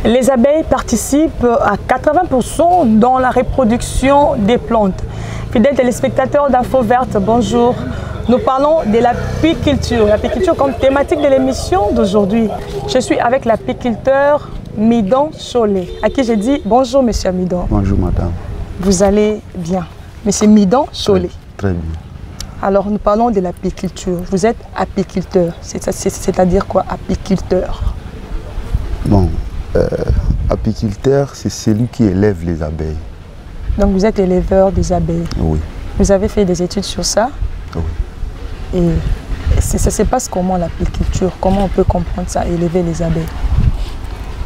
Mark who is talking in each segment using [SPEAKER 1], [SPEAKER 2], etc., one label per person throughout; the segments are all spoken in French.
[SPEAKER 1] Les abeilles participent à 80% dans la reproduction des plantes. Fidèles téléspectateurs d'Info Verte, bonjour. Nous parlons de l'apiculture. L'apiculture comme thématique de l'émission d'aujourd'hui. Je suis avec l'apiculteur Midon Cholé, à qui je dis bonjour monsieur Midon.
[SPEAKER 2] Bonjour madame.
[SPEAKER 1] Vous allez bien? Monsieur Midon Cholé.
[SPEAKER 2] Très bien.
[SPEAKER 1] Alors nous parlons de l'apiculture. Vous êtes apiculteur, c'est-à-dire quoi apiculteur?
[SPEAKER 2] Bon, apiculteur, c'est celui qui élève les abeilles.
[SPEAKER 1] Donc vous êtes éleveur des abeilles?
[SPEAKER 2] Oui.
[SPEAKER 1] Vous avez fait des études sur ça?
[SPEAKER 2] Oui.
[SPEAKER 1] Et ça se passe comment l'apiculture? Comment on peut comprendre ça, élever les abeilles?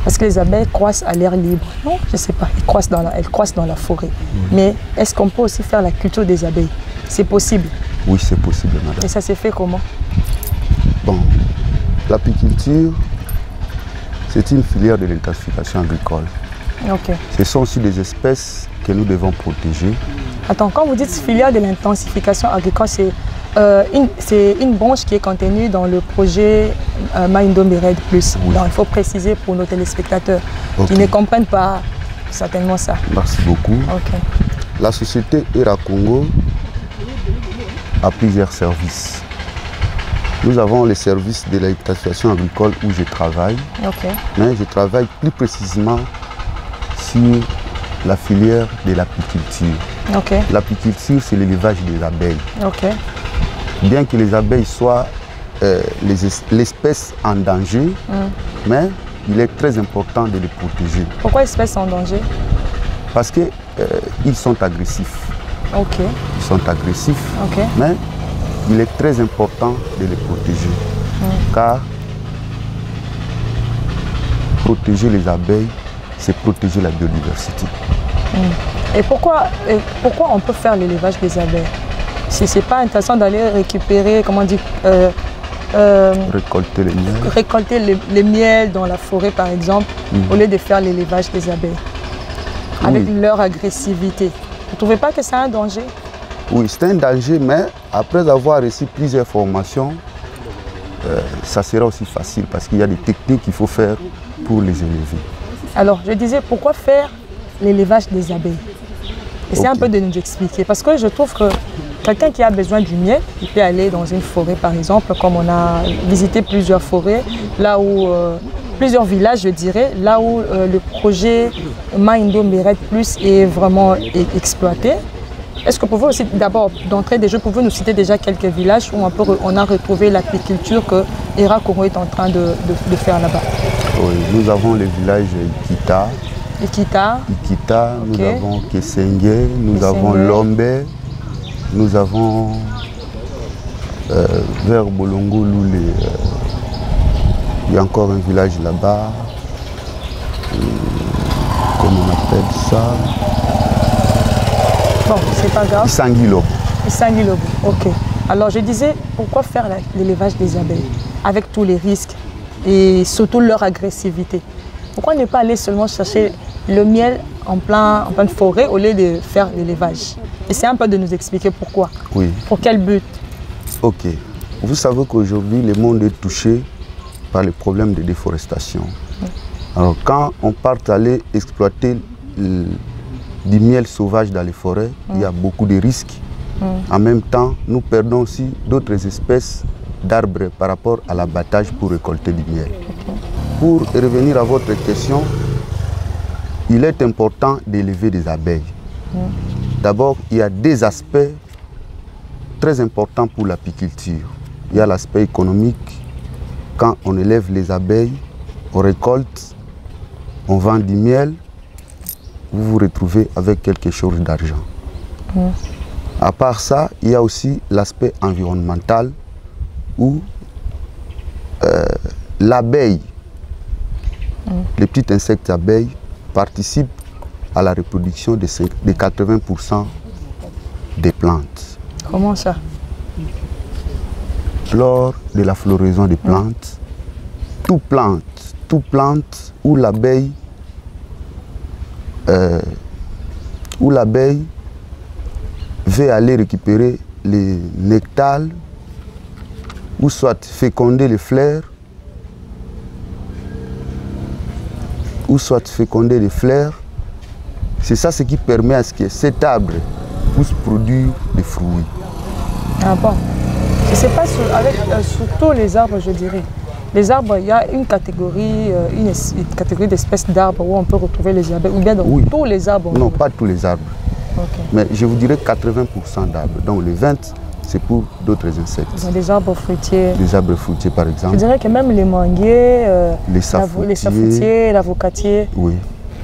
[SPEAKER 1] Parce que les abeilles croissent à l'air libre. Non, je ne sais pas, elles croissent dans la forêt. Mais est-ce qu'on peut aussi faire la culture des abeilles? C'est possible?
[SPEAKER 2] Oui, c'est possible madame.
[SPEAKER 1] Et ça s'est fait comment?
[SPEAKER 2] Bon, l'apiculture, c'est une filière de l'intensification agricole.
[SPEAKER 1] Ok.
[SPEAKER 2] Ce sont aussi des espèces que nous devons protéger.
[SPEAKER 1] Attends, quand vous dites filière de l'intensification agricole, c'est une branche qui est contenue dans le projet Maindombe Red Plus.
[SPEAKER 2] Oui.
[SPEAKER 1] Donc il faut préciser pour nos téléspectateurs qui ne comprennent pas certainement ça.
[SPEAKER 2] Merci beaucoup.
[SPEAKER 1] Ok.
[SPEAKER 2] La société ERA Congo a plusieurs services. Nous avons les services de l'intensification agricole où je travaille,
[SPEAKER 1] Ok.
[SPEAKER 2] mais je travaille plus précisément sur la filière de l'apiculture.
[SPEAKER 1] Ok.
[SPEAKER 2] L'apiculture, c'est l'élevage des abeilles.
[SPEAKER 1] Ok.
[SPEAKER 2] Bien que les abeilles soient l'espèce en danger, mais il est très important de les protéger.
[SPEAKER 1] Pourquoi espèces en danger?
[SPEAKER 2] Parce qu'ils sont agressifs.
[SPEAKER 1] Ok.
[SPEAKER 2] Ils sont agressifs,
[SPEAKER 1] Ok.
[SPEAKER 2] mais il est très important de les protéger. Car protéger les abeilles, c'est protéger la biodiversité.
[SPEAKER 1] Et pourquoi on peut faire l'élevage des abeilles? Si ce n'est pas intéressant d'aller récupérer, comment dire,
[SPEAKER 2] Récolter les miels.
[SPEAKER 1] récolter les miels dans la forêt par exemple, au lieu de faire l'élevage des abeilles, avec leur agressivité. Vous ne trouvez pas que c'est un danger?
[SPEAKER 2] Oui, c'est un danger, mais après avoir reçu plusieurs formations, ça sera aussi facile parce qu'il y a des techniques qu'il faut faire pour les élever.
[SPEAKER 1] Alors, je disais, pourquoi faire l'élevage des abeilles? Essayez un peu de nous expliquer, parce que je trouve que quelqu'un qui a besoin du miel, il peut aller dans une forêt par exemple, comme on a visité plusieurs forêts, là où, plusieurs villages je dirais, là où le projet Maindombe Red Plus est vraiment exploité. Est-ce que vous pouvez aussi, d'abord, d'entrée des jeux, pouvez nous citer déjà quelques villages où on a retrouvé l'apiculture que ERA Congo est en train de faire là-bas?
[SPEAKER 2] Oui, nous avons le village Ikita.
[SPEAKER 1] Ikita.
[SPEAKER 2] Ikita,
[SPEAKER 1] Ok.
[SPEAKER 2] nous avons Kesenge, nous avons Lombe, nous avons vers Bolongo Loulé. Il y a encore un village là-bas. Comment on appelle ça?
[SPEAKER 1] Bon, c'est pas grave.
[SPEAKER 2] Isangilo.
[SPEAKER 1] Isangilo, ok. Alors je disais, pourquoi faire l'élevage des abeilles avec tous les risques et surtout leur agressivité? Pourquoi ne pas aller seulement chercher le miel en pleine forêt au lieu de faire l'élevage? Essayez un peu de nous expliquer pourquoi.
[SPEAKER 2] Oui.
[SPEAKER 1] Pour quel but?
[SPEAKER 2] Ok. Vous savez qu'aujourd'hui, le monde est touché par les problèmes de déforestation. Alors quand on part aller exploiter du miel sauvage dans les forêts, il y a beaucoup de risques. En même temps, nous perdons aussi d'autres espèces d'arbres par rapport à l'abattage pour récolter du miel. Pour revenir à votre question, il est important d'élever des abeilles. D'abord, il y a des aspects très importants pour l'apiculture. Il y a l'aspect économique. Quand on élève les abeilles, on récolte, on vend du miel, vous vous retrouvez avec quelque chose d'argent. À part ça, il y a aussi l'aspect environnemental où l'abeille, les petits insectes abeilles, participent à la reproduction de 80% des plantes.
[SPEAKER 1] Comment ça?
[SPEAKER 2] Lors de la floraison des plantes, toute plante où l'abeille veut aller récupérer les nectars ou soit féconder les fleurs ou soit féconder des fleurs. C'est ça ce qui permet à ce que cet arbre puisse produire des fruits.
[SPEAKER 1] Ah bon. Je ne sais pas sur tous les arbres, je dirais. Les arbres, il y a une catégorie d'espèces d'arbres où on peut retrouver les abeilles, ou bien dans tous les arbres?
[SPEAKER 2] Non, pas tous les arbres.
[SPEAKER 1] Okay.
[SPEAKER 2] Mais je vous dirais 80% d'arbres. Donc les 20%, c'est pour d'autres insectes.
[SPEAKER 1] Des arbres fruitiers.
[SPEAKER 2] Des arbres fruitiers, par exemple.
[SPEAKER 1] Je dirais que même les manguiers,
[SPEAKER 2] les
[SPEAKER 1] safoutiers, l'avocatier,
[SPEAKER 2] oui.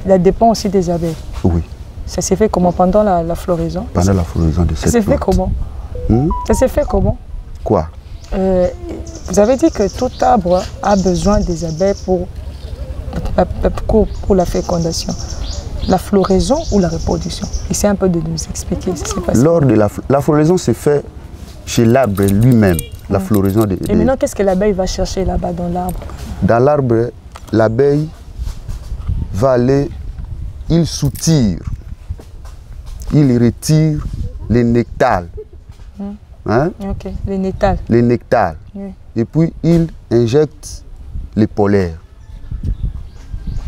[SPEAKER 1] Ça dépend aussi des abeilles.
[SPEAKER 2] Oui.
[SPEAKER 1] Ça s'est fait comment pendant la floraison?
[SPEAKER 2] Pendant la floraison de cette plante.
[SPEAKER 1] Ça s'est fait comment? Ça s'est fait comment?
[SPEAKER 2] Quoi?
[SPEAKER 1] Vous avez dit que tout arbre a besoin des abeilles pour la fécondation. La floraison ou la reproduction? Essayez un peu de nous expliquer si c'est possible.
[SPEAKER 2] Lors de la floraison se fait chez l'arbre lui-même. La floraison
[SPEAKER 1] Et maintenant, qu'est-ce que l'abeille va chercher là-bas dans l'arbre?
[SPEAKER 2] Dans l'arbre, l'abeille va aller, il soutire, il retire les nectars. Hein?
[SPEAKER 1] Ok, les nectars.
[SPEAKER 2] Les nectars.
[SPEAKER 1] Oui.
[SPEAKER 2] Et puis, il injecte les polaires.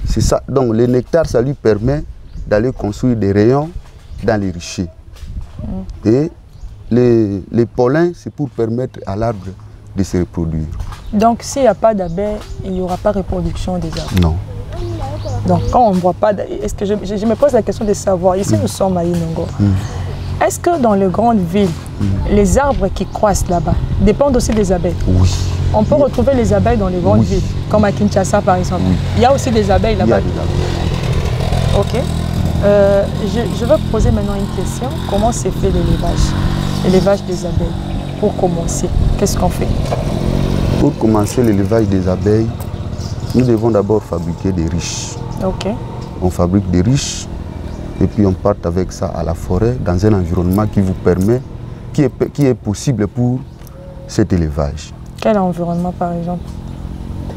[SPEAKER 2] C'est ça. Donc, le nectar, ça lui permet d'aller construire des rayons dans les ruchers. Et les pollens, c'est pour permettre à l'arbre de se reproduire.
[SPEAKER 1] Donc, s'il n'y a pas d'abeilles, il n'y aura pas de reproduction des arbres?
[SPEAKER 2] Non.
[SPEAKER 1] Donc, quand on ne voit pas, est-ce que je me pose la question de savoir, ici nous sommes à Inongo, est-ce que dans les grandes villes, les arbres qui croissent là-bas dépendent aussi des abeilles?
[SPEAKER 2] Oui.
[SPEAKER 1] On peut retrouver les abeilles dans les grandes villes, comme à Kinshasa par exemple. Il y a aussi des abeilles là-bas. Ok. Je vais poser maintenant une question. Comment s'est fait l'élevage des abeilles? Pour commencer, qu'est-ce qu'on fait?
[SPEAKER 2] Pour commencer l'élevage des abeilles, nous devons d'abord fabriquer des ruches.
[SPEAKER 1] Ok.
[SPEAKER 2] On fabrique des ruches et puis on part avec ça à la forêt dans un environnement qui vous permet, qui est possible pour cet élevage.
[SPEAKER 1] Quel environnement par exemple?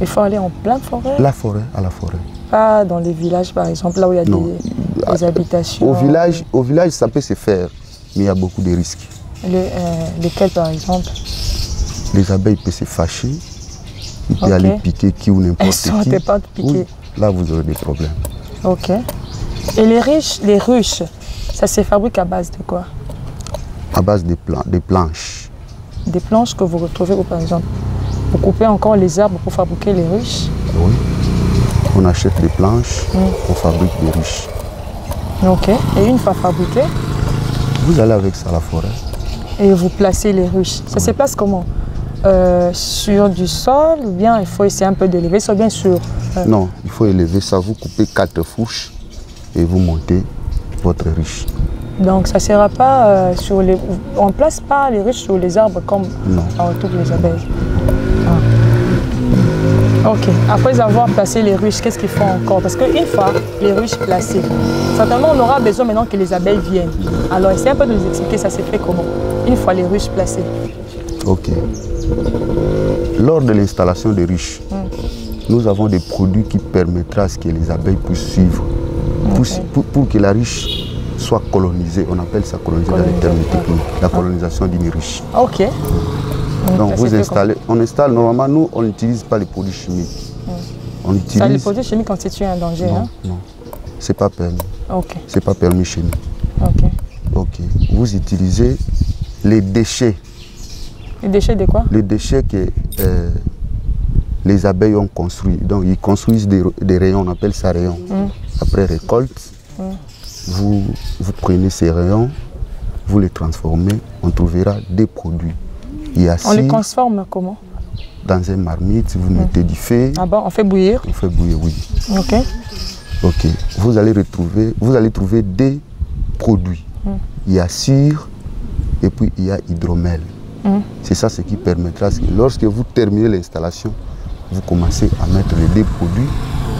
[SPEAKER 1] Il faut aller en pleine forêt?
[SPEAKER 2] La forêt, à la forêt.
[SPEAKER 1] Pas dans les villages par exemple, là où il y a des habitations?
[SPEAKER 2] Au village, ça peut se faire, mais il y a beaucoup de risques.
[SPEAKER 1] Lesquels par exemple?
[SPEAKER 2] Les abeilles peuvent se fâcher, ils peuvent aller piquer qui ou n'importe qui.
[SPEAKER 1] Elles sont pas piquées.
[SPEAKER 2] Là, vous aurez des problèmes.
[SPEAKER 1] Ok. Et les ruches, ça se fabrique à base de quoi?
[SPEAKER 2] À base de planches.
[SPEAKER 1] Des planches que vous retrouvez où par exemple? Vous coupez encore les arbres pour fabriquer les ruches?
[SPEAKER 2] Oui. On achète des planches, on fabrique des ruches.
[SPEAKER 1] Ok. Et une fois fabriquées,
[SPEAKER 2] vous allez avec ça à la forêt.
[SPEAKER 1] Et vous placez les ruches. Ça se place comment? Sur du sol ou bien il faut essayer un peu d'élever ça, bien sûr?
[SPEAKER 2] Non, il faut élever ça. Vous coupez 4 fourches et vous montez votre ruche. Donc
[SPEAKER 1] ça ne sera pas sur les... On ne place pas les ruches sur les arbres comme toutes les abeilles. Ok. Après avoir placé les ruches, qu'est-ce qu'il faut encore? Parce qu'une fois les ruches placées, certainement on aura besoin maintenant que les abeilles viennent. Alors essayez un peu de nous expliquer ça s'est fait comment, une fois les ruches placées. Ok.
[SPEAKER 2] Lors de l'installation des ruches, nous avons des produits qui permettront à ce que les abeilles puissent suivre. Pour que la ruche soit colonisée, on appelle ça coloniser dans les termes techniques, la colonisation d'une ruche.
[SPEAKER 1] Ok.
[SPEAKER 2] Donc vous installez, on installe, normalement nous on n'utilise pas les produits chimiques. On utilise...
[SPEAKER 1] Ça, les produits chimiques constituent un danger?
[SPEAKER 2] Non, non, c'est pas permis.
[SPEAKER 1] Ok.
[SPEAKER 2] C'est pas permis chez nous.
[SPEAKER 1] Ok.
[SPEAKER 2] Ok. Vous utilisez les déchets.
[SPEAKER 1] Les déchets de quoi? Les
[SPEAKER 2] déchets que les abeilles ont construits. Donc ils construisent des rayons, on appelle ça rayons. Après récolte, vous prenez ces rayons, vous les transformez, on trouvera des produits.
[SPEAKER 1] On les transforme comment?
[SPEAKER 2] Dans un marmite, vous mettez du feu.
[SPEAKER 1] Ah bon, on fait bouillir?
[SPEAKER 2] On fait bouillir, oui.
[SPEAKER 1] Ok.
[SPEAKER 2] Ok. Vous allez trouver des produits. Il y a cire et puis il y a hydromel. C'est ça ce qui permettra, lorsque vous terminez l'installation, vous commencez à mettre les deux produits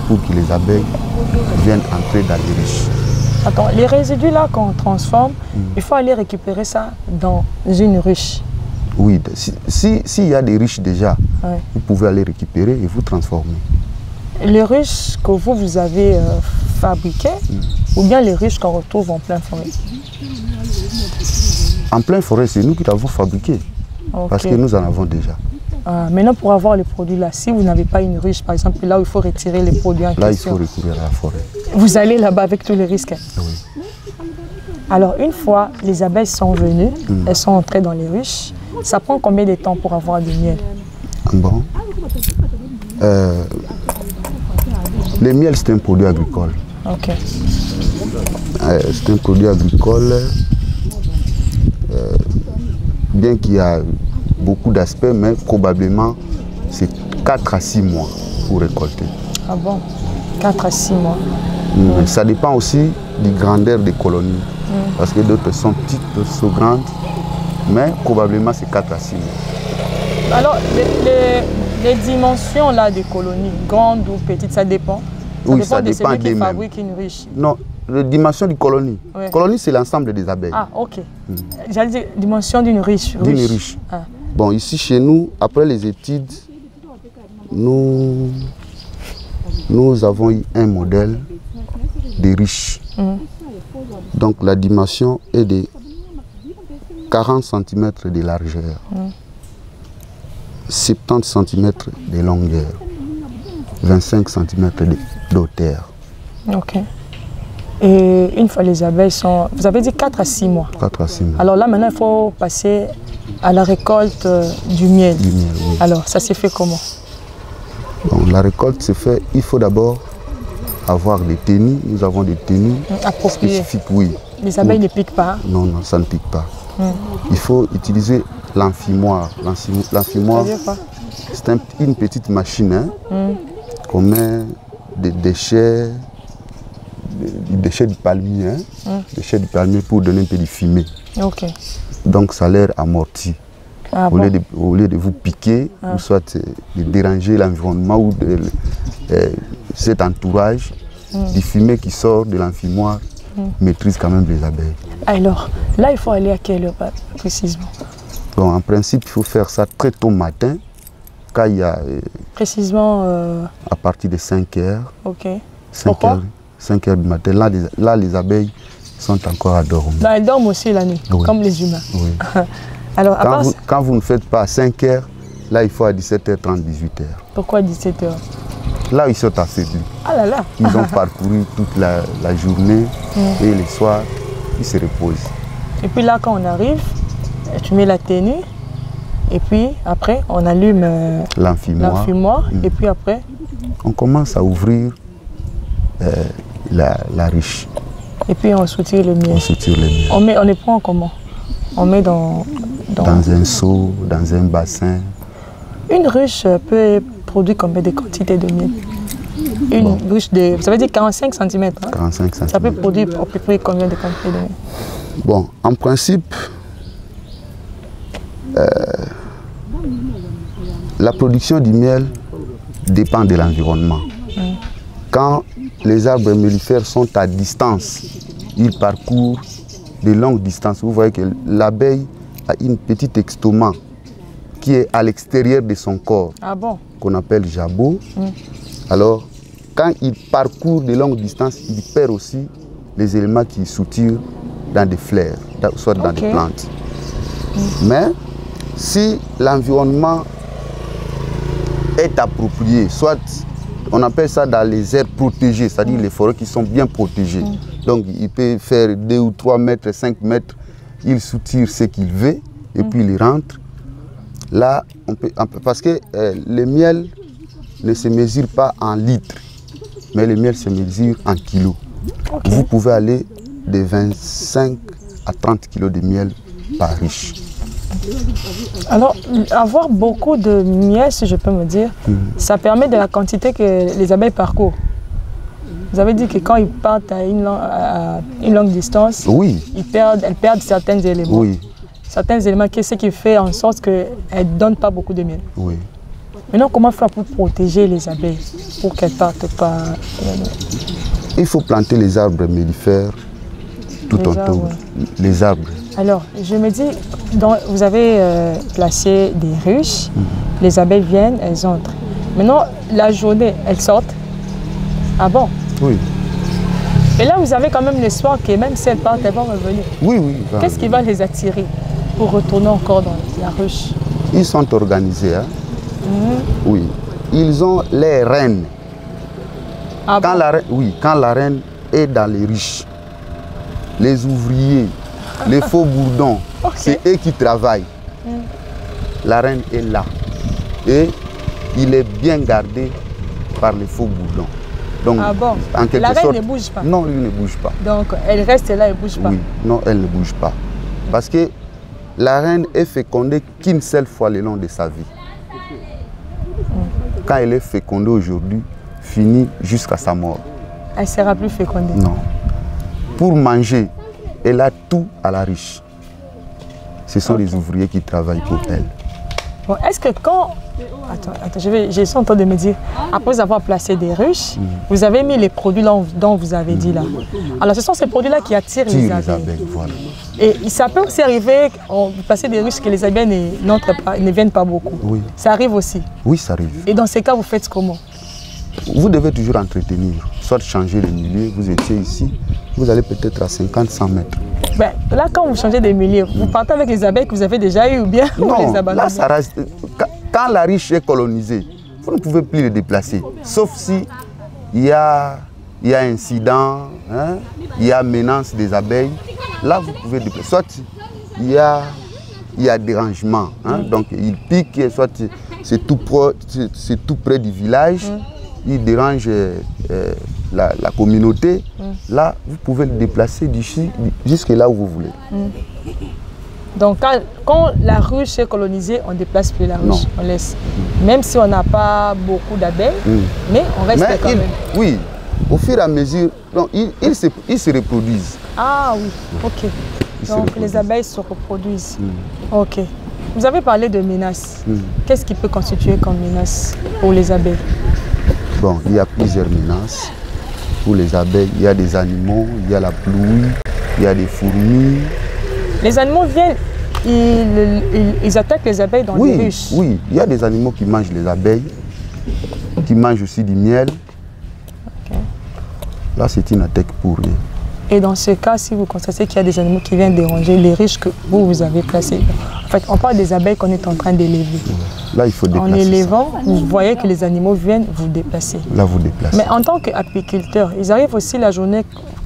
[SPEAKER 2] pour que les abeilles viennent entrer dans les ruches.
[SPEAKER 1] Attends, les résidus là qu'on transforme, il faut aller récupérer ça dans une ruche.
[SPEAKER 2] Oui, s'il y a des ruches déjà, vous pouvez aller récupérer et vous transformer.
[SPEAKER 1] Les ruches que vous avez fabriquées ou bien les ruches qu'on retrouve en pleine forêt?
[SPEAKER 2] En pleine forêt, c'est nous qui l'avons fabriqué. Parce que nous en avons déjà.
[SPEAKER 1] Maintenant, pour avoir les produits là, si vous n'avez pas une ruche, par exemple, là où il faut retirer les produits en question.
[SPEAKER 2] Là, il faut recourir à la forêt.
[SPEAKER 1] Vous allez là-bas avec tous les risques.
[SPEAKER 2] Oui.
[SPEAKER 1] Alors, une fois les abeilles sont venues, elles sont entrées dans les ruches, ça prend combien de temps pour avoir du miel?
[SPEAKER 2] Bon. Le miel, c'est un produit agricole.
[SPEAKER 1] Ok.
[SPEAKER 2] C'est un produit agricole, bien qu'il y a beaucoup d'aspects, mais probablement c'est 4 à 6 mois pour récolter.
[SPEAKER 1] Ah bon? 4 à 6 mois.
[SPEAKER 2] Ça dépend aussi du grandeur des colonies. Parce que d'autres sont petites, d'autres sont grandes. Mais probablement c'est 4 à 6 mois.
[SPEAKER 1] Alors, les dimensions là des colonies, grandes ou petites, ça dépend?
[SPEAKER 2] Ça dépend
[SPEAKER 1] de celui qui
[SPEAKER 2] mêmes.
[SPEAKER 1] fabrique une ruche.
[SPEAKER 2] Non, la dimension du colonie.
[SPEAKER 1] Ouais.
[SPEAKER 2] Colonie, c'est l'ensemble des abeilles.
[SPEAKER 1] Ah, ok. J'allais dire dimension d'une ruche.
[SPEAKER 2] D'une ruche.
[SPEAKER 1] Ah.
[SPEAKER 2] Bon, ici chez nous, après les études, nous avons eu un modèle de ruche. Donc la dimension est de 40 cm de largeur, 70 cm de longueur, 25 cm de hauteur.
[SPEAKER 1] Ok. Et une fois les abeilles sont... Vous avez dit 4 à 6 mois.
[SPEAKER 2] 4 à 6 mois.
[SPEAKER 1] Alors là, maintenant, il faut passer à la récolte du miel.
[SPEAKER 2] Du miel, oui.
[SPEAKER 1] Alors, ça s'est fait comment?
[SPEAKER 2] Bon, la récolte se fait, il faut d'abord avoir des tenues. Nous avons des tenues spécifiques, oui.
[SPEAKER 1] Les abeilles ne piquent pas?
[SPEAKER 2] Non, non, ça ne pique pas. Il faut utiliser l'enfumoir. L'enfumoir, c'est une petite machine qu'on met des déchets, du palmier, déchets du palmier pour donner un peu de fumée.
[SPEAKER 1] Ok.
[SPEAKER 2] Donc ça l'air amorti.
[SPEAKER 1] Ah,
[SPEAKER 2] au lieu de vous piquer, ou soit de déranger l'environnement ou cet entourage, du fumée qui sort de l'enfumoir maîtrise quand même les abeilles.
[SPEAKER 1] Alors, là, il faut aller à quelle heure précisément?
[SPEAKER 2] Bon, en principe, il faut faire ça très tôt matin, quand il y a...
[SPEAKER 1] précisément
[SPEAKER 2] à partir de 5 heures.
[SPEAKER 1] Ok.
[SPEAKER 2] 5 heures du matin. Là, les abeilles sont encore à dormir.
[SPEAKER 1] Là, elles dorment aussi la nuit, comme les humains.
[SPEAKER 2] Oui.
[SPEAKER 1] Alors,
[SPEAKER 2] quand vous ne faites pas à 5 heures, là, il faut à 17h30, 18h.
[SPEAKER 1] Pourquoi 17h?
[SPEAKER 2] Là, ils sont affaiblis.
[SPEAKER 1] Ah là là.
[SPEAKER 2] Ils ont parcouru toute la journée et le soir, ils se reposent.
[SPEAKER 1] Et puis là, quand on arrive, tu mets la tenue et puis après, on allume l'enfumoir et puis après...
[SPEAKER 2] On commence à ouvrir la ruche.
[SPEAKER 1] Et puis on soutire le miel.
[SPEAKER 2] On soutire le miel.
[SPEAKER 1] On les prend comment? On met dans
[SPEAKER 2] un seau, dans un bassin.
[SPEAKER 1] Une ruche peut produire combien de quantités de miel? Une ruche de, ça veut dire 45 cm. Hein?
[SPEAKER 2] 45 cm.
[SPEAKER 1] Ça peut produire à peu près combien de quantités de miel?
[SPEAKER 2] Bon, en principe, la production du miel dépend de l'environnement. Quand les arbres mellifères sont à distance, ils parcourent de longues distances. Vous voyez que l'abeille a une petite estomac qui est à l'extérieur de son corps, qu'on appelle jabot. Alors, quand il parcourt de longues distances, il perd aussi les éléments qui soutirent dans des fleurs, soit dans des plantes. Mais si l'environnement est approprié, soit on appelle ça dans les aires protégées, c'est-à-dire les forêts qui sont bien protégées. Donc il peut faire 2 ou 3 mètres, 5 mètres, il soutire ce qu'il veut et puis il rentre. Là, parce que le miel ne se mesure pas en litres, mais le miel se mesure en kilos. Vous pouvez aller de 25 à 30 kilos de miel par ruche.
[SPEAKER 1] Alors, avoir beaucoup de miel, si je peux me dire, ça permet de la quantité que les abeilles parcourent. Vous avez dit que quand ils partent à une longue distance, elles perdent certains éléments.
[SPEAKER 2] Oui.
[SPEAKER 1] Certains éléments, ce qui fait en sorte qu'elles ne donnent pas beaucoup de miel.
[SPEAKER 2] Oui.
[SPEAKER 1] Maintenant, comment faire pour protéger les abeilles, pour qu'elles ne partent pas?
[SPEAKER 2] Il faut planter les arbres mellifères tout autour. Les arbres.
[SPEAKER 1] Alors, je me dis, vous avez placé des ruches, les abeilles viennent, elles entrent. Maintenant, la journée, elles sortent. Ah bon?
[SPEAKER 2] Oui.
[SPEAKER 1] Et là, vous avez quand même l'espoir que même si elles partent, elles vont revenir.
[SPEAKER 2] Oui, oui.
[SPEAKER 1] Qu'est-ce qui va les attirer pour retourner encore dans la ruche?
[SPEAKER 2] Ils sont organisés. Hein. Oui. Ils ont les reines.
[SPEAKER 1] Ah
[SPEAKER 2] Quand
[SPEAKER 1] bon?
[SPEAKER 2] la reine, oui, quand la reine est dans les riches, les ouvriers, les faux bourdons,
[SPEAKER 1] Ok.
[SPEAKER 2] c'est eux qui travaillent. La reine est là. Et il est bien gardé par les faux bourdons. Donc,
[SPEAKER 1] Ah bon?
[SPEAKER 2] en quelque
[SPEAKER 1] La reine
[SPEAKER 2] sorte,
[SPEAKER 1] ne bouge pas?
[SPEAKER 2] Non, lui ne bouge pas.
[SPEAKER 1] Donc, elle reste là, elle ne bouge pas?
[SPEAKER 2] Oui, non, elle ne bouge pas. Parce que la reine est fécondée qu'une seule fois le long de sa vie. Quand elle est fécondée aujourd'hui, finit jusqu'à sa mort.
[SPEAKER 1] Elle ne sera plus fécondée?
[SPEAKER 2] Non. Pour manger, elle a tout à la riche. Ce sont les ouvriers qui travaillent pour elle.
[SPEAKER 1] Bon, est-ce que quand... Attends, j'ai son temps de me dire, après avoir placé des ruches, vous avez mis les produits là, dont vous avez dit là. Alors, ce sont ces produits-là qui attirent les abeilles.
[SPEAKER 2] Voilà.
[SPEAKER 1] Et ça peut aussi arriver, vous placez des ruches que les abeilles ne viennent pas beaucoup.
[SPEAKER 2] Oui.
[SPEAKER 1] Ça arrive aussi.
[SPEAKER 2] Oui, ça arrive.
[SPEAKER 1] Et dans ces cas, vous faites comment?
[SPEAKER 2] Vous devez toujours entretenir, soit changer le milieu. Vous étiez ici, vous allez peut-être à 50-100 mètres.
[SPEAKER 1] Ben, là, quand vous changez de milieu, vous partez avec les abeilles que vous avez déjà eues ou bien vous les
[SPEAKER 2] Non,
[SPEAKER 1] abandonnez?
[SPEAKER 2] là, ça reste... Quand la riche est colonisée, vous ne pouvez plus les déplacer. Sauf si il y a incident, hein, il y a menace des abeilles. Là, vous pouvez déplacer. Soit il y a dérangement, hein, donc il pique, soit c'est tout près du village, il dérange la communauté. Là, vous pouvez le déplacer d'ici jusque là où vous voulez.
[SPEAKER 1] Donc, quand la ruche est colonisée, on ne déplace plus la ruche,
[SPEAKER 2] Non.
[SPEAKER 1] on laisse. Même si on n'a pas beaucoup d'abeilles, mais on reste quand même.
[SPEAKER 2] Oui, au fur et à mesure, donc, ils se reproduisent.
[SPEAKER 1] Ah oui, ok. Donc, les abeilles se reproduisent. Ok. Vous avez parlé de menaces. Qu'est-ce qui peut constituer comme menace pour les abeilles?
[SPEAKER 2] Bon, il y a plusieurs menaces pour les abeilles. Il y a des animaux, il y a la pluie, il y a des fourmis.
[SPEAKER 1] Les animaux viennent, ils attaquent les abeilles dans les ruches.
[SPEAKER 2] Oui, il y a des animaux qui mangent les abeilles, qui mangent aussi du miel.
[SPEAKER 1] Okay.
[SPEAKER 2] Là, c'est une attaque pour eux.
[SPEAKER 1] Et dans ce cas, si vous constatez qu'il y a des animaux qui viennent déranger les ruches que vous avez placées, en fait, on parle des abeilles qu'on est en train d'élever.
[SPEAKER 2] Là, il faut déplacer.
[SPEAKER 1] En élevant, vous voyez que les animaux viennent vous déplacer.
[SPEAKER 2] Là, vous déplacez.
[SPEAKER 1] Mais en tant qu'apiculteur, ils arrivent aussi la journée,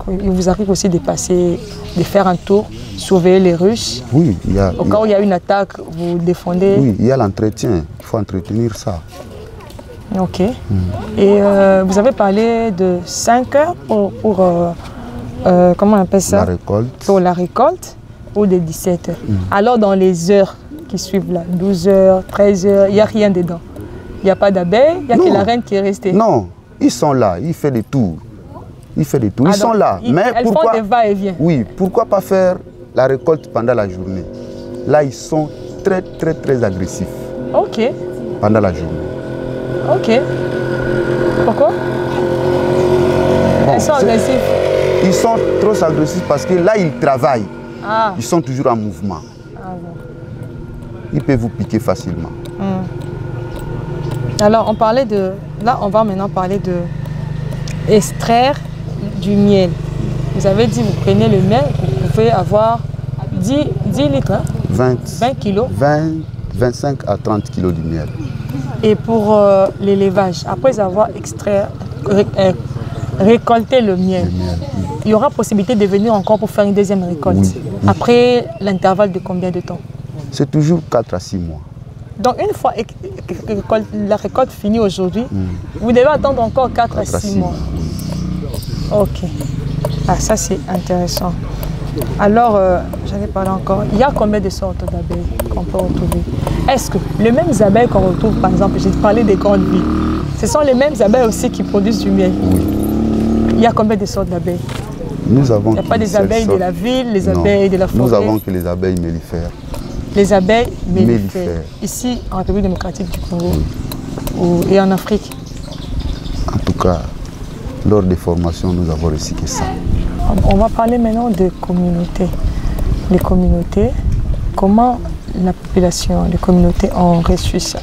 [SPEAKER 1] il vous arrive aussi de passer, de faire un tour, surveiller les ruches.
[SPEAKER 2] Oui,
[SPEAKER 1] au cas où il y a une attaque, vous défendez.
[SPEAKER 2] Oui, il y a l'entretien. Il faut entretenir ça.
[SPEAKER 1] Ok. Et vous avez parlé de 5 heures pour comment on appelle ça?
[SPEAKER 2] La récolte.
[SPEAKER 1] Pour la récolte, ou de 17 heures. Alors dans les heures qui suivent là, 12 heures, 13 heures, il n'y a rien dedans. Il n'y a pas d'abeilles, il n'y a que la reine qui est restée.
[SPEAKER 2] Non, ils sont là, ils font des tours. Ils font des tours, ils sont là. Mais
[SPEAKER 1] elles
[SPEAKER 2] pourquoi,
[SPEAKER 1] font des va-et-vient.
[SPEAKER 2] Oui, pourquoi pas faire la récolte pendant la journée? Là, ils sont très, très, très agressifs.
[SPEAKER 1] Ok.
[SPEAKER 2] Pendant la journée.
[SPEAKER 1] Ok. Pourquoi? Elles sont agressives.
[SPEAKER 2] Ils sont trop agressifs parce que là, ils travaillent.
[SPEAKER 1] Ah.
[SPEAKER 2] Ils sont toujours en mouvement.
[SPEAKER 1] Ah bon.
[SPEAKER 2] Ils peuvent vous piquer facilement.
[SPEAKER 1] Alors, on parlait de... Là, on va maintenant parler de extraire du miel. Vous avez dit, vous prenez le miel, vous pouvez avoir 10 litres, hein? 20 kilos.
[SPEAKER 2] 25 à 30 kilos de miel.
[SPEAKER 1] Et pour l'élevage, après avoir extrait, récolté le miel, il y aura possibilité de venir encore pour faire une deuxième récolte.
[SPEAKER 2] Oui.
[SPEAKER 1] Après l'intervalle de combien de temps?
[SPEAKER 2] C'est toujours 4 à 6 mois.
[SPEAKER 1] Donc une fois la récolte finie aujourd'hui, vous devez attendre encore 4 à 6 mois. Ok. Ah, ça c'est intéressant. Alors, j'allais parler encore. Il y a combien de sortes d'abeilles qu'on peut retrouver? Est-ce que les mêmes abeilles qu'on retrouve, par exemple, j'ai parlé des grandes villes, ce sont les mêmes abeilles aussi qui produisent du miel?
[SPEAKER 2] Oui.
[SPEAKER 1] Il y a combien de sortes d'abeilles?
[SPEAKER 2] Nous avons.
[SPEAKER 1] Il n'y a pas des abeilles de la ville, les abeilles de la forêt?
[SPEAKER 2] Nous avons que les abeilles mellifères.
[SPEAKER 1] Les abeilles mellifères. Ici, en République démocratique du Congo et en Afrique?
[SPEAKER 2] En tout cas, lors des formations, nous avons reçu que ça.
[SPEAKER 1] On va parler maintenant de communautés. Les communautés, comment la population, les communautés ont reçu ça?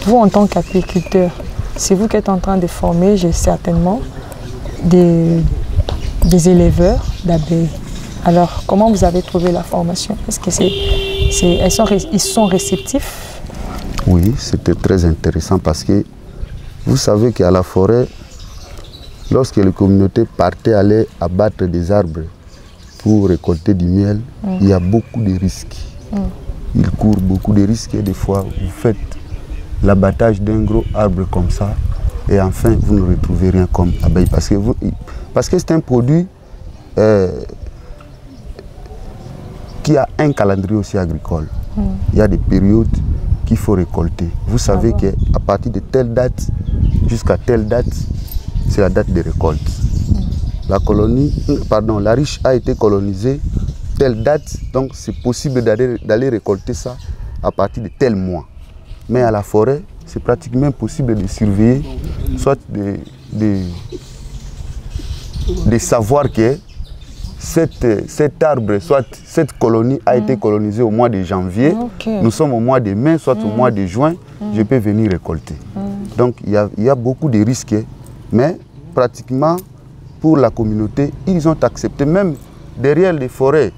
[SPEAKER 1] Vous, en tant qu'apiculteur, c'est vous qui êtes en train de former, j'ai certainement, des éleveurs d'abeilles. Alors, comment vous avez trouvé la formation? Est-ce que ils sont réceptifs
[SPEAKER 2] Oui, c'était très intéressant parce que vous savez qu'à la forêt, lorsque les communautés partaient aller abattre des arbres pour récolter du miel, il y a beaucoup de risques. Ils courent beaucoup de risques et des fois vous faites l'abattage d'un gros arbre comme ça et enfin vous ne retrouvez rien comme abeille parce que c'est un produit qui a un calendrier aussi agricole. Il y a des périodes qu'il faut récolter. Vous savez qu'à partir de telle date jusqu'à telle date, c'est la date de récolte. La riche a été colonisée telle date, donc c'est possible d'aller récolter ça à partir de tel mois. Mais à la forêt, c'est pratiquement impossible de surveiller, soit de savoir que cet arbre, soit cette colonie a été colonisée au mois de janvier. Nous sommes au mois de mai, soit au mois de juin, je peux venir récolter. Donc il y a beaucoup de risques, mais pratiquement pour la communauté, ils ont accepté, même derrière les forêts,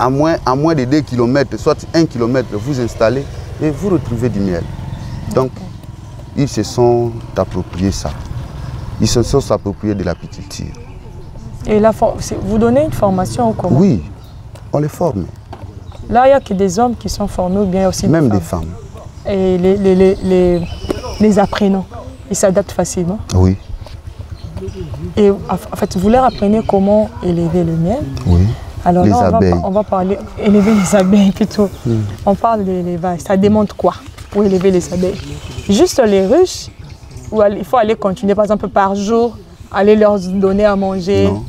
[SPEAKER 2] à moins de 2 km, soit 1 km, vous installez et vous retrouvez du miel. Donc, ils se sont appropriés ça. Ils se sont appropriés de l'apiculture.
[SPEAKER 1] Et vous donnez une formation ou comment?
[SPEAKER 2] Oui, on les forme.
[SPEAKER 1] Là, il n'y a que des hommes qui sont formés ou bien aussi
[SPEAKER 2] même des femmes.
[SPEAKER 1] Et les apprenants, ils s'adaptent facilement?
[SPEAKER 2] Oui.
[SPEAKER 1] Et en fait, vous leur apprenez comment élever le miel?
[SPEAKER 2] Oui.
[SPEAKER 1] Alors
[SPEAKER 2] les
[SPEAKER 1] là,
[SPEAKER 2] abeilles.
[SPEAKER 1] On va parler, élever les abeilles plutôt. On parle de l'élevage. Ça demande quoi pour élever les abeilles? Juste les ruches, ou il faut aller continuer, par exemple, par jour, aller leur donner à manger?
[SPEAKER 2] Non.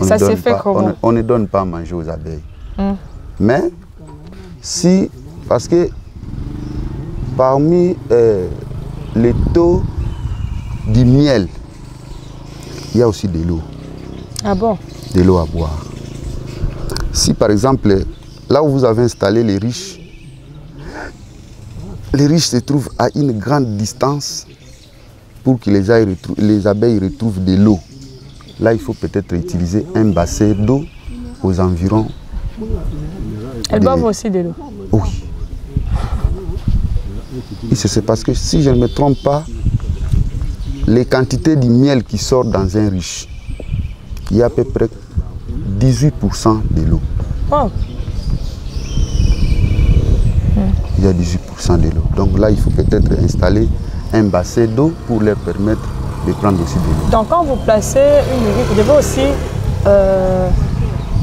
[SPEAKER 1] Ça s'est fait comment?
[SPEAKER 2] On ne donne pas à manger aux abeilles. Mais, parce que parmi les taux du miel, il y a aussi de l'eau.
[SPEAKER 1] Ah bon?
[SPEAKER 2] De l'eau à boire. Si par exemple, là où vous avez installé les riches se trouvent à une grande distance pour que les abeilles retrouvent de l'eau. Là, il faut peut-être utiliser un bassin d'eau aux environs.
[SPEAKER 1] Elles boivent aussi de l'eau?
[SPEAKER 2] Oui. Et c'est parce que si je ne me trompe pas, les quantités de miel qui sortent dans un riche, il y a à peu près 18% de l'eau.
[SPEAKER 1] Oh.
[SPEAKER 2] Il y a 18% de l'eau. Donc là, il faut peut-être installer un bassin d'eau pour leur permettre de prendre aussi de l'eau.
[SPEAKER 1] Donc quand vous placez une riche, vous devez aussi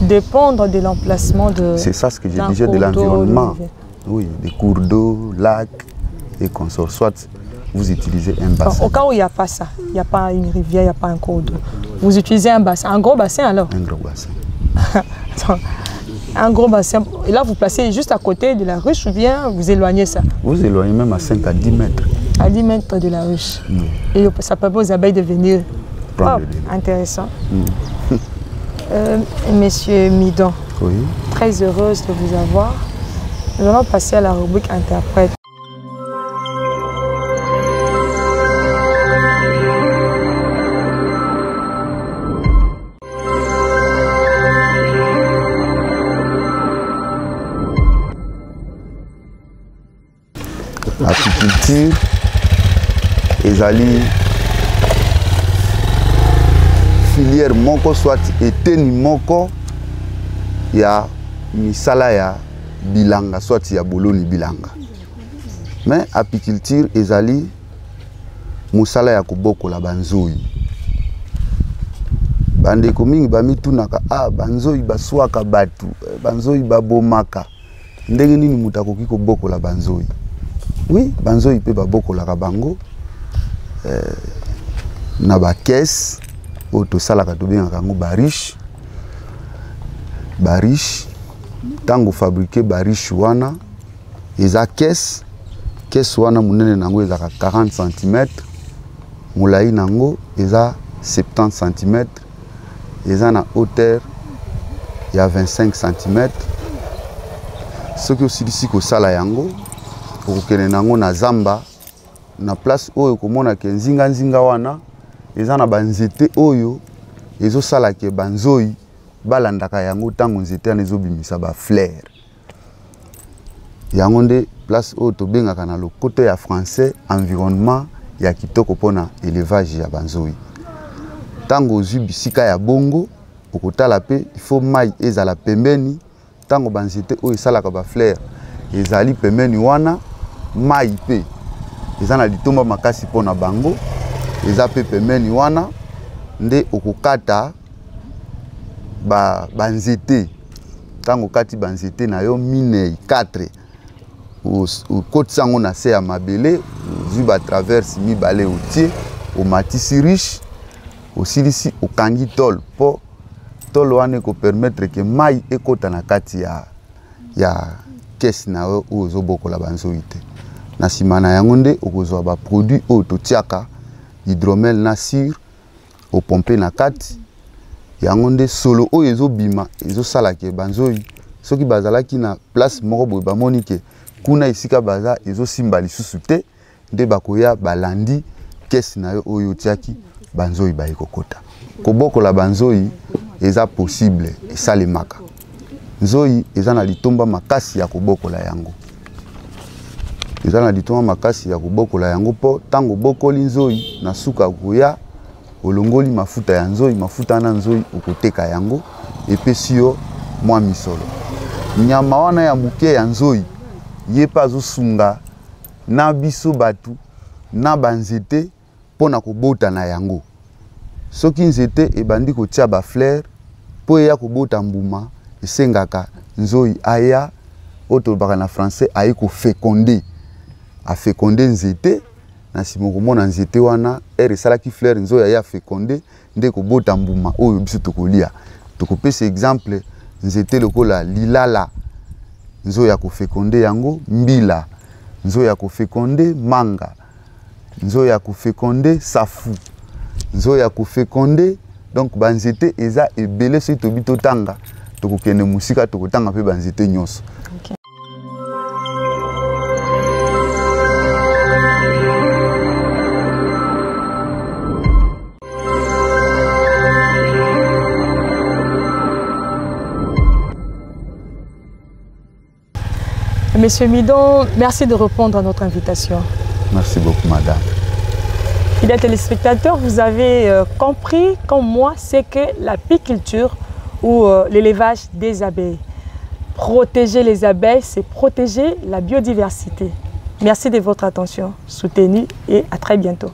[SPEAKER 1] dépendre de l'emplacement de...
[SPEAKER 2] C'est ça ce que je disais, de l'environnement. Oui, des cours d'eau, lacs et consorts. Soit vous utilisez un bassin.
[SPEAKER 1] Au cas où il n'y a pas ça, il n'y a pas une rivière, il n'y a pas un cours d'eau, vous utilisez un bassin, un gros bassin alors?
[SPEAKER 2] Un gros bassin.
[SPEAKER 1] Un gros bassin. Et là, vous placez juste à côté de la ruche ou bien vous éloignez ça?
[SPEAKER 2] Vous éloignez même à 5 à 10 mètres.
[SPEAKER 1] À 10 mètres de la ruche. Et ça permet aux abeilles de venir.
[SPEAKER 2] Prendre
[SPEAKER 1] intéressant. Monsieur Midon,
[SPEAKER 2] oui.
[SPEAKER 1] Très heureuse de vous avoir. Nous allons passer à la rubrique interprète.
[SPEAKER 2] Apiculture, ezali filière moko soit eteni moko ya misala ya bilanga soit ya boloni bilanga. Mais apiculture ezali musala ya kobokola banzoi. Bandeko mingi bamitunaka banzoi baswaka batu, banzoi babomaka. Ndenge nini mutu akoki kobokola banzoi? Oui, banzoi pe babokola bango na ba caisse auto salaka to bien kango bariche tango fabriquer bariche wana eza caisse wana munene nango eza 40 cm mulai nango eza 70 cm eza na hauteur ya 25 cm soki osilisi kosala yango okokende nango na zamba na place oyo komona ke nzinga wana eza na banzete oyo ezosala ke banzoi balandaka yango tango nzete wana ezobimisa ba fleur. yango nde place oyo tobengaka na lokoto ya français environnement ya kitoko mpona élevage ya banzoi. Tango ozwi bisika ya bongo okotala pe il faut mai ezala pembeni, tango banzete oyo esalaka bafleur ezali pembeni wana mai pe eza na litomba makasi mpona bango eza pe pembeni wana nde okokata banzete. Tango kati banzete na yo minei 4 okotisa yango na se ya mabele ozwi batraverse mibale otie omatisi riche osilisi okangi tol mpo tol wana ekopermettre ke mai ekota na kati ya kesi na yo oyo ozobokola banzoi te. Na nsima na yango nde okozwa baproduit oyo totiaka hydromel na sire opompe na kati yango nde solo oyo ezobima ezosalaka banzoi soki bazalaki na place moko boye bamoni ke kuna esika baza ezosimba lisusu te nde bakoya balandi kesi na yo oyo otiaki banzoi bayekokota. Kobokola banzoi eza possible esalemaka. Nzoi eza na litomba makasi ya kobokola yango. Eza na litomba makasi ya kobokola yango po tango bokoli nzoi na suka koya olongoli mafuta ya nzoi, mafuta na nzoi okoteka yango epesi yo mwa misolo. Nyama wana ya muke ya nzoi ye pa azosunga na biso batu na banzete pona kobota na yango. Soki nzete ebandi kotia ba fleur po ya kobota mbuma esengaka nzoi aya otolobaka na français ayi ko féconder a féconder nzete na simo komona nzete wana esalaki fleur nzoi aya féconder nde kobota mbuma oyo biso tokolia. Tokopesa exemple nzete lokola lilala nzoi ya koféconder yango mbila, nzoi ya koféconder manga, nzoi ya koféconder safu, nzoi ya koféconder donc banzete eza ebele soki tobi totanga tokokende musika tokotanga pe banzete nyonso. Okay.
[SPEAKER 1] Monsieur Midon, merci de répondre à notre invitation.
[SPEAKER 2] Merci beaucoup, madame.
[SPEAKER 1] Fidèles téléspectateurs, vous avez compris, comme moi, c'est que l'apiculture ou l'élevage des abeilles. Protéger les abeilles, c'est protéger la biodiversité. Merci de votre attention soutenue et à très bientôt.